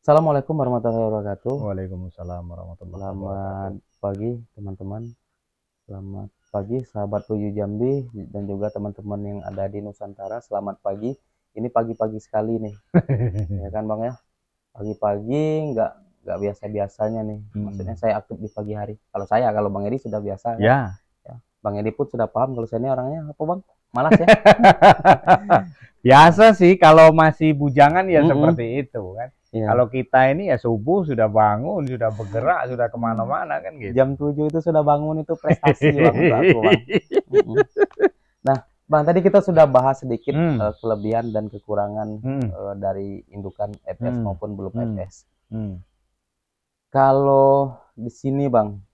Assalamualaikum warahmatullahi wabarakatuh. Waalaikumsalam warahmatullahi Selamat wabarakatuh. pagi teman-teman. Selamat pagi sahabat Tujuh Jambi dan juga teman-teman yang ada di Nusantara. Selamat pagi. Ini pagi-pagi sekali nih, ya kan Bang ya? Pagi-pagi nggak biasa-biasanya nih. Maksudnya saya aktif di pagi hari. Kalau Bang Edi sudah biasa kan? Ya, Ya. Bang Edi pun sudah paham kalau saya ini orangnya apa Bang? Malas ya? biasa sih kalau masih bujangan ya Mm-mm. seperti itu kan. Iya. Kalau kita ini ya subuh sudah bangun, sudah bergerak, sudah kemana-mana kan gitu. Jam 7 itu sudah bangun itu prestasi Bang untuk aku Bang. Mm-mm. Nah, Bang, tadi kita sudah bahas sedikit kelebihan dan kekurangan dari indukan FS maupun belum FS. Kalau di sini Bang,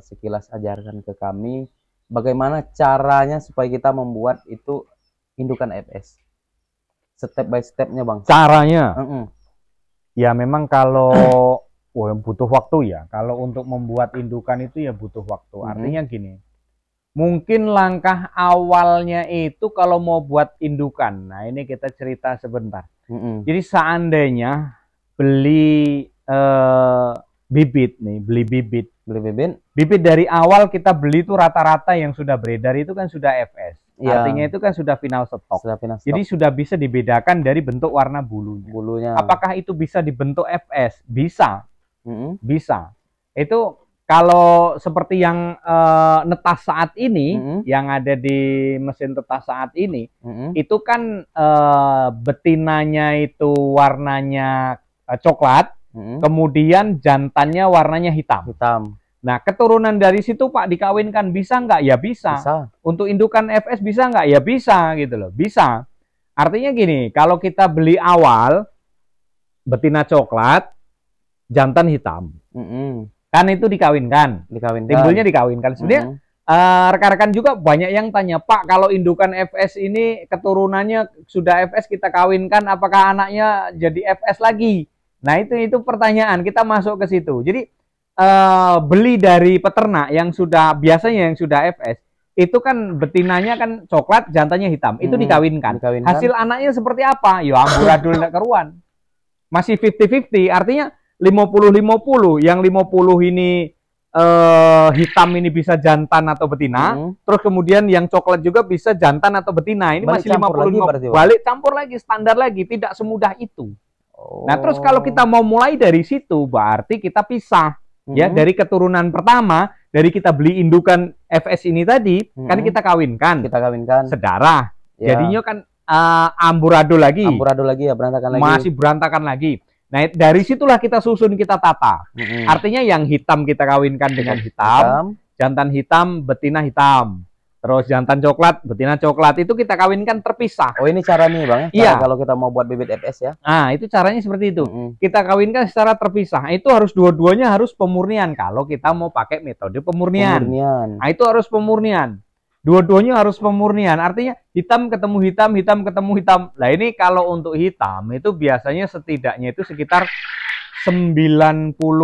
sekilas ajarkan ke kami bagaimana caranya supaya kita membuat itu indukan FS. Step by stepnya Bang. Caranya, ya memang kalau butuh waktu ya. Kalau untuk membuat indukan itu ya butuh waktu. Artinya gini, mungkin langkah awalnya itu kalau mau buat indukan. Nah ini kita cerita sebentar. Jadi seandainya beli bibit nih, beli bibit dari awal kita beli itu rata-rata yang sudah beredar itu kan sudah FS. Ya. Artinya itu kan sudah final stok. Jadi sudah bisa dibedakan dari bentuk warna bulunya. Apakah itu bisa dibentuk FS? Bisa. Bisa. Itu kalau seperti yang netas saat ini, yang ada di mesin tetas saat ini, itu kan betinanya itu warnanya coklat, kemudian jantannya warnanya hitam. Nah, keturunan dari situ Pak dikawinkan bisa nggak? Ya bisa. Untuk indukan FS bisa nggak? Ya bisa gitu loh. Bisa. Artinya gini, kalau kita beli awal betina coklat, jantan hitam, kan itu dikawinkan. Timbulnya dikawinkan. Sebenarnya rekan-rekan juga banyak yang tanya, Pak, kalau indukan FS ini keturunannya sudah FS kita kawinkan, apakah anaknya jadi FS lagi? Nah itu pertanyaan. Kita masuk ke situ. Jadi beli dari peternak yang sudah biasanya yang sudah FS itu kan betinanya kan coklat, jantannya hitam, itu dikawinkan. Hasil anaknya seperti apa? Ya amburadul keruan. Masih 50-50, artinya 50-50. Yang 50 ini hitam ini bisa jantan atau betina, terus kemudian yang coklat juga bisa jantan atau betina. Ini balik masih 50-50. Balik campur lagi, standar lagi, tidak semudah itu. Nah, terus kalau kita mau mulai dari situ, berarti kita pisah. Ya, dari keturunan pertama, dari kita beli indukan FS ini tadi, kan kita kawinkan. Sedarah. Ya. Jadinya kan amburadul lagi. Ya, berantakan lagi. Masih berantakan lagi. Nah, dari situlah kita susun, kita tata. Artinya yang hitam kita kawinkan dengan hitam, jantan hitam, betina hitam. Terus jantan coklat, betina coklat, itu kita kawinkan terpisah. Oh, ini cara nih Bang ya? Iya. Kalau kita mau buat bibit FS ya? Nah, itu caranya seperti itu. Kita kawinkan secara terpisah. Itu harus dua-duanya harus pemurnian. Kalau kita mau pakai metode pemurnian. Nah, itu harus pemurnian. Dua-duanya harus pemurnian. Artinya hitam ketemu hitam, hitam ketemu hitam. Nah, ini kalau untuk hitam, itu biasanya setidaknya itu sekitar 90%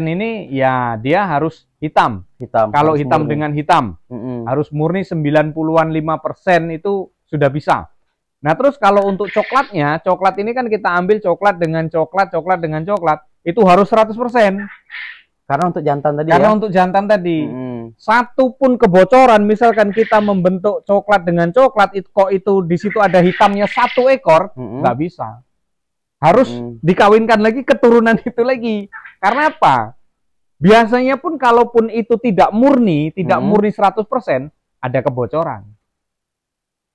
ini ya dia harus hitam. Kalau hitam murni dengan hitam, harus murni 90-an 5% itu sudah bisa. Nah, terus kalau untuk coklatnya, coklat ini kan kita ambil coklat dengan coklat, coklat dengan coklat, itu harus 100%. Karena untuk jantan tadi. Untuk jantan tadi. Satu pun kebocoran, misalkan kita membentuk coklat dengan coklat, kok itu di situ ada hitamnya 1 ekor, nggak bisa. Harus dikawinkan lagi keturunan itu lagi. Karena apa? Biasanya pun kalaupun itu tidak murni 100%, ada kebocoran.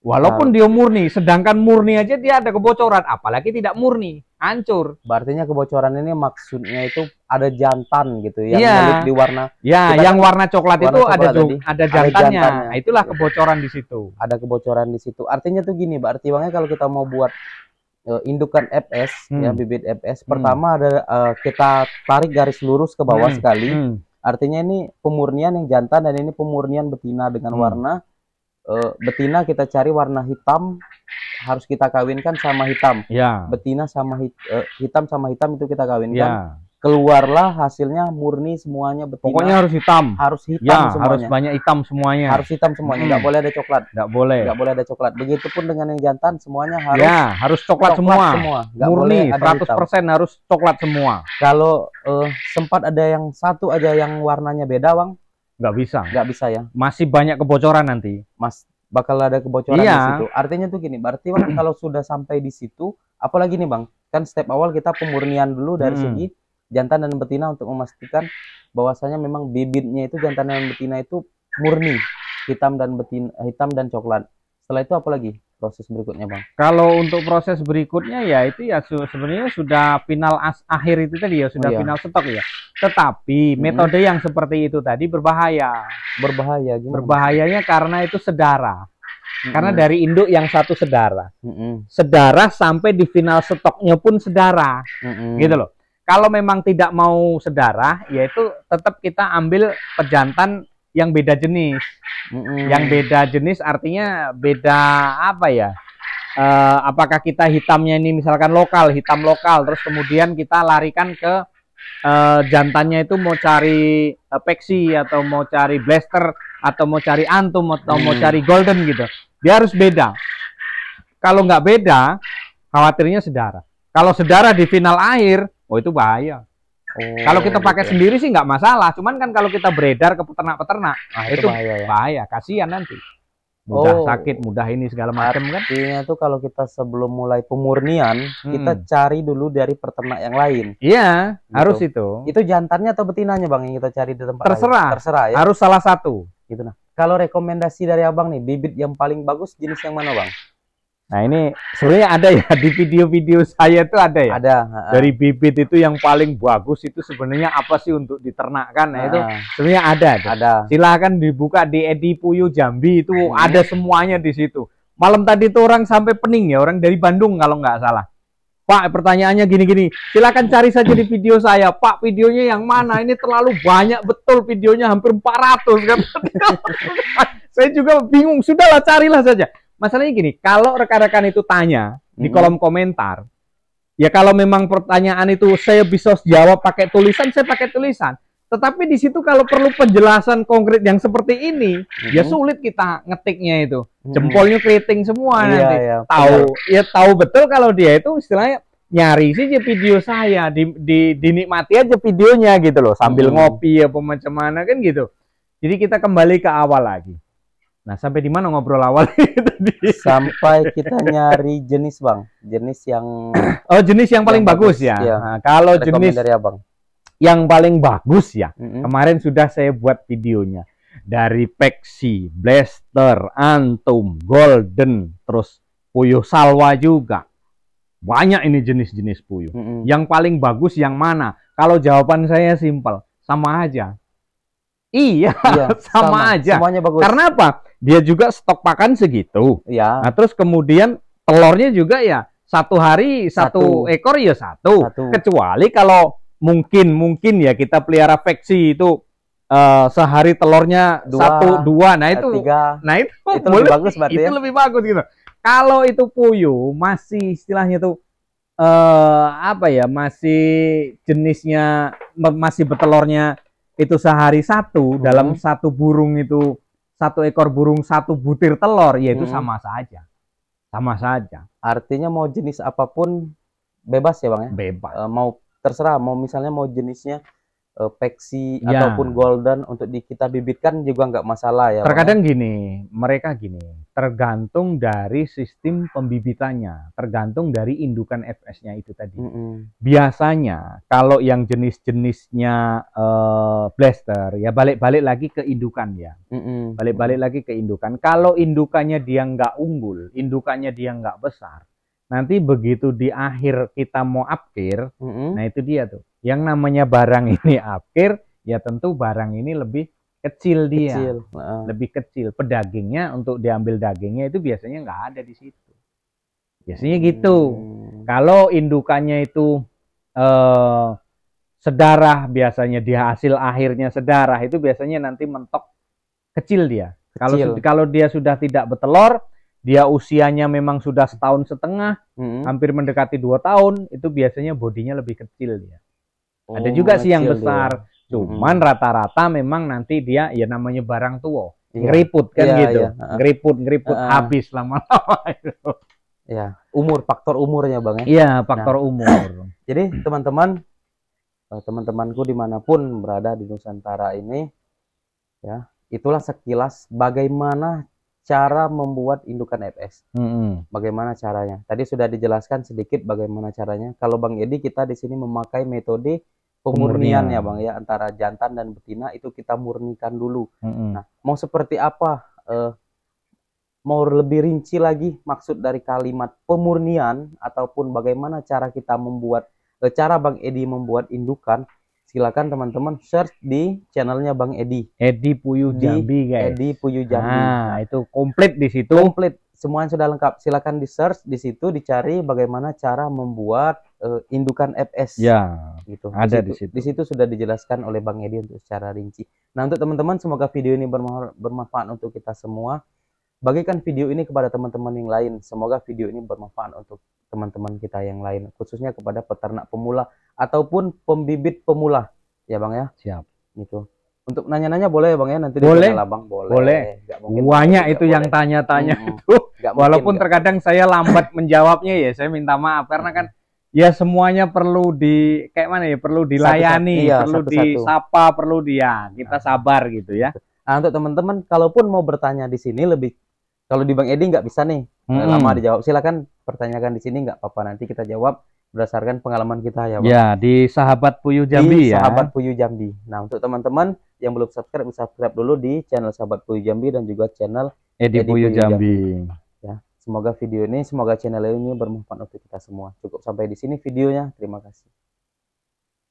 Walaupun dia murni, sedangkan murni aja dia ada kebocoran, apalagi tidak murni, hancur. Berartinya kebocoran ini maksudnya itu ada jantan gitu yang nyelip di warna. Ya, yang warna coklat itu ada jantannya. Nah, itulah kebocoran di situ. Ada kebocoran di situ. Artinya tuh gini, berarti Bang, kalau kita mau buat indukan FS ya, bibit FS, pertama ada kita tarik garis lurus ke bawah sekali. Artinya ini pemurnian yang jantan dan ini pemurnian betina dengan warna betina kita cari warna hitam, harus kita kawinkan sama hitam. Betina sama hitam sama hitam itu kita kawinkan. keluarlah hasilnya murni semuanya betina. Pokoknya harus hitam. Harus hitam Ya, semuanya. harus banyak hitam semuanya. Harus hitam semuanya, nggak boleh ada coklat. Nggak boleh. Nggak boleh ada coklat. Begitupun dengan yang jantan, semuanya harus. Ya, harus coklat semua. Nggak murni, boleh ada 100% hitam. Harus coklat semua. Kalau sempat ada yang satu aja yang warnanya beda, Bang, nggak bisa. Nggak bisa ya. Masih banyak kebocoran nanti. Bakal ada kebocoran iya. di situ. Artinya tuh gini, berarti Bang, kalau sudah sampai di situ, apalagi nih Bang, kan step awal kita pemurnian dulu dari segi jantan dan betina untuk memastikan bahwasanya memang bibitnya itu jantan dan betina itu murni hitam dan coklat. Setelah itu apa lagi proses berikutnya, Bang? Kalau untuk proses berikutnya ya itu ya sebenarnya sudah final akhir itu tadi ya, sudah final stok ya. Tetapi metode yang seperti itu tadi berbahaya. Berbahaya gimana? Berbahayanya karena itu sedara. Karena dari induk yang satu sedara. Sedara sampai di final stoknya pun sedara. Gitu loh. Kalau memang tidak mau sedara, yaitu tetap kita ambil pejantan yang beda jenis. Yang beda jenis artinya beda apa ya? Apakah kita hitamnya ini misalkan lokal, hitam lokal, terus kemudian kita larikan ke jantannya itu mau cari peksi atau mau cari blaster atau mau cari antum atau mau cari golden gitu. Dia harus beda. Kalau nggak beda, khawatirnya sedara. Kalau sedara di final akhir, oh itu bahaya. Kalau kita pakai sendiri sih nggak masalah. Cuman kan kalau kita beredar ke peternak-peternak, itu bahaya. Kasihan nanti. Mudah sakit, mudah ini segala macam kan. Artinya tuh kalau kita sebelum mulai pemurnian, kita cari dulu dari peternak yang lain. Iya, gitu. Harus itu. Itu jantannya atau betinanya Bang yang kita cari di tempat terserah. lain? Terserah ya. Harus salah satu. Gitu nah. Kalau rekomendasi dari Abang nih, bibit yang paling bagus jenis yang mana, Bang? Nah ini sebenarnya ada ya di video-video saya tuh ada ya. Ada. Dari bibit itu yang paling bagus itu sebenarnya apa sih untuk diternakkan? Nah itu sebenarnya ada. Silahkan dibuka di Edi Puyuh Jambi itu ada semuanya di situ. Malam tadi tuh orang sampai pening ya, orang dari Bandung kalau nggak salah. Pak, pertanyaannya gini-gini. Silakan cari saja di video saya. Pak, videonya yang mana? Ini terlalu banyak betul videonya, hampir 400 kan. Saya juga bingung. Sudahlah, carilah saja. Masalahnya gini, kalau rekan-rekan itu tanya di kolom komentar, ya kalau memang pertanyaan itu saya bisa jawab pakai tulisan, saya pakai tulisan. Tetapi di situ kalau perlu penjelasan konkret yang seperti ini, ya sulit kita ngetiknya itu. Jempolnya keriting semua nanti. Tahu betul kalau dia itu istilahnya nyari sih video saya, dinikmati aja videonya gitu loh, sambil ngopi apa macam mana kan gitu. Jadi kita kembali ke awal lagi. Nah, sampai di mana ngobrol awal tadi? Sampai kita nyari jenis, Bang. Jenis yang jenis yang paling bagus ya. Iya. Nah, kalau jenis dari Abang yang paling bagus ya. Kemarin sudah saya buat videonya. Dari peksi, blaster, antum, golden, terus puyuh salwa juga. Banyak ini jenis-jenis puyuh. Yang paling bagus yang mana? Kalau jawaban saya simpel, sama aja. Iya, sama aja. Semuanya bagus. Karena apa? Dia juga stok pakan segitu. Iya. Nah, terus kemudian telurnya juga ya satu hari satu ekor ya satu. Kecuali kalau mungkin ya kita pelihara peksi itu sehari telurnya dua. Nah itu lebih bagus berarti. Itu lebih bagus gitu. Kalau itu puyuh masih istilahnya tuh apa ya, masih jenisnya masih betelurnya itu sehari satu, dalam satu burung itu satu ekor burung satu butir telur, ya itu sama saja. Sama saja. Artinya mau jenis apapun bebas ya Bang ya? Bebas. Mau terserah, mau misalnya mau jenisnya peksi ataupun golden untuk kita bibitkan juga nggak masalah ya. Terkadang gini, mereka gini, tergantung dari sistem pembibitannya, tergantung dari indukan FS-nya itu tadi. Biasanya kalau yang jenis-jenisnya blaster ya balik-balik lagi ke indukan ya, balik-balik lagi ke indukan. Kalau indukannya dia nggak unggul, indukannya dia nggak besar, nanti begitu di akhir kita mau upkir, nah itu dia tuh. Yang namanya barang ini upkir, ya tentu barang ini lebih kecil dia, lebih kecil. Pedagingnya untuk diambil dagingnya itu biasanya nggak ada di situ. Biasanya gitu. Kalau indukannya itu sedarah, biasanya dia hasil akhirnya sedarah, itu biasanya nanti mentok kecil dia. Kalau dia sudah tidak betelor, dia usianya memang sudah 1,5 tahun, hampir mendekati 2 tahun, itu biasanya bodinya lebih kecil dia. Ada juga sih yang ngecil besar. dia. Cuman rata-rata memang nanti dia ya namanya barang tua. Iya. Ngeriput kan Iya, gitu. iya. Ngeriput habis lama-lama itu. Ya, faktor umurnya Bang ya. Iya, faktor umur. Jadi teman-temanku dimanapun berada di Nusantara ini, ya, itulah sekilas bagaimana cara membuat indukan FS. Bagaimana caranya? Tadi sudah dijelaskan sedikit bagaimana caranya. Kalau Bang Edi, kita di sini memakai metode pemurnian ya Bang ya, antara jantan dan betina itu kita murnikan dulu. Nah, mau seperti apa? Mau lebih rinci lagi maksud dari kalimat pemurnian ataupun bagaimana cara kita membuat cara Bang Edi membuat indukan, silakan teman-teman search di channelnya Bang Edi. Edi Puyuh Jambi, guys. Edi Puyuh Jambi. Nah, itu komplit di situ. Komplit, semuanya sudah lengkap. Silakan di search di situ, dicari bagaimana cara membuat indukan FS. Ya, gitu. Ada di situ. Di situ sudah dijelaskan oleh Bang Edi untuk secara rinci. Nah, untuk teman-teman, semoga video ini bermanfaat untuk kita semua. Bagikan video ini kepada teman-teman yang lain. Semoga video ini bermanfaat untuk teman-teman kita yang lain, khususnya kepada peternak pemula ataupun pembibit pemula, ya Bang ya. Siap. Gitu. Untuk nanya-nanya boleh ya Bang ya, nanti boleh. di channel Abang boleh. Boleh. Banyak itu yang tanya-tanya itu. Walaupun terkadang saya lambat menjawabnya ya, saya minta maaf karena kan ya semuanya perlu kayak mana ya, perlu dilayani, perlu disapa, perlu kita sabar gitu ya. Nah, untuk teman-teman kalaupun mau bertanya di sini lebih, kalau di Bang Edi nggak bisa nih lama dijawab, silakan pertanyakan di sini, nggak apa-apa, nanti kita jawab berdasarkan pengalaman kita ya Bang. Ya, di Sahabat Puyuh Jambi ya. Sahabat Puyuh Jambi. Nah, untuk teman-teman yang belum subscribe, subscribe dulu di channel Sahabat Puyuh Jambi dan juga channel Edi Puyuh Jambi. Ya, semoga video ini, semoga channel ini bermanfaat untuk kita semua. Cukup sampai di sini videonya. Terima kasih.